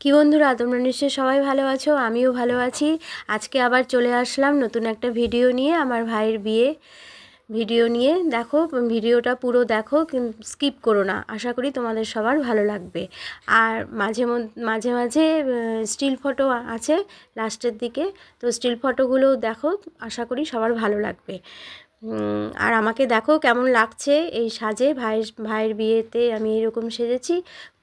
কি বন্ধুরা, তোমরা নিশ্চয়ই সবাই ভালো আছো, আমিও ভালো আছি। আজকে আবার চলে আসলাম নতুন একটা ভিডিও নিয়ে, আমার ভাইয়ের বিয়ে ভিডিও নিয়ে। দেখো ভিডিওটা পুরো দেখো, স্কিপ করো না। আশা করি তোমাদের সবার ভালো লাগবে। আর মাঝে মাঝে স্টিল ফটো আছে লাস্টের দিকে, তো স্টিল ফটোগুলোও দেখো, আশা করি সবার ভালো লাগবে। আর আমাকে দেখো কেমন লাগছে এই সাজে। ভাইয়ের বিয়েতে আমি এরকম সেজেছি।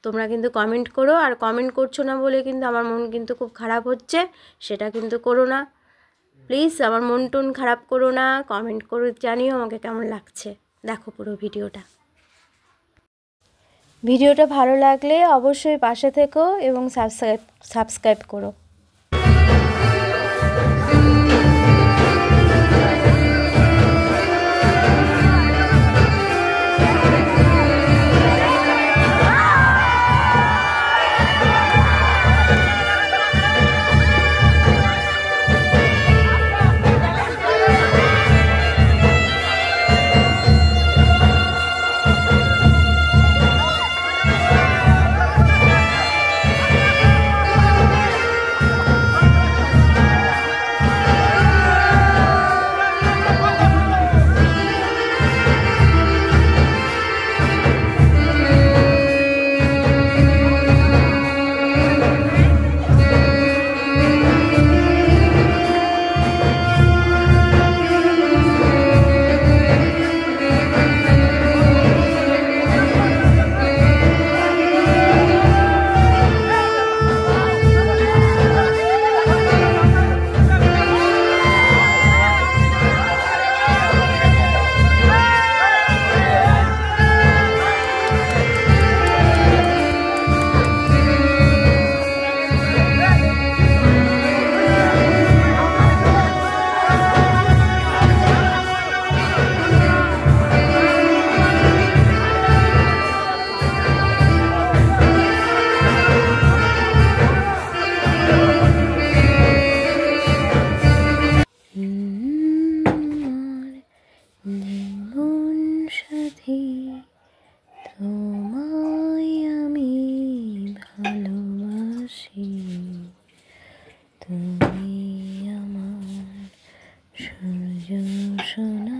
তোমরা কিন্তু কমেন্ট করো, আর কমেন্ট করছো না বলে কিন্তু আমার মন কিন্তু খুব খারাপ হচ্ছে, সেটা কিন্তু করো না প্লিজ। আমার মন টন খারাপ করো না, কমেন্ট করে জানিও আমাকে কেমন লাগছে। দেখো পুরো ভিডিওটা ভালো লাগলে অবশ্যই পাশে থেকো এবং সাবস্ক্রাইব করো। তোমায় আমি ভালোবাসি, তুমি আমার সূর্য সোনা।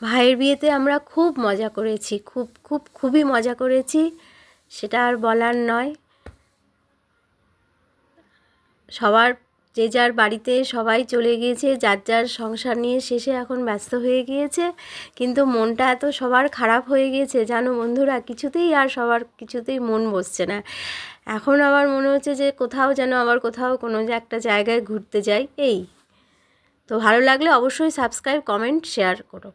ভাইয়ের বিয়েতে আমরা খুব মজা করেছি, খুবই মজা করেছি, সেটা আর বলার নয়। সবার যে যার বাড়িতে সবাই চলে গিয়েছে, যার যার সংসার নিয়ে শেষে এখন ব্যস্ত হয়ে গিয়েছে, কিন্তু মনটা এত সবার খারাপ হয়ে গিয়েছে জানো বন্ধুরা, সবার কিছুতেই মন বসছে না। এখন আবার মনে হচ্ছে যে কোথাও কোনো একটা জায়গায় ঘুরতে যাই। এই তো ভালো লাগলে অবশ্যই সাবস্ক্রাইব, কমেন্ট, শেয়ার করো।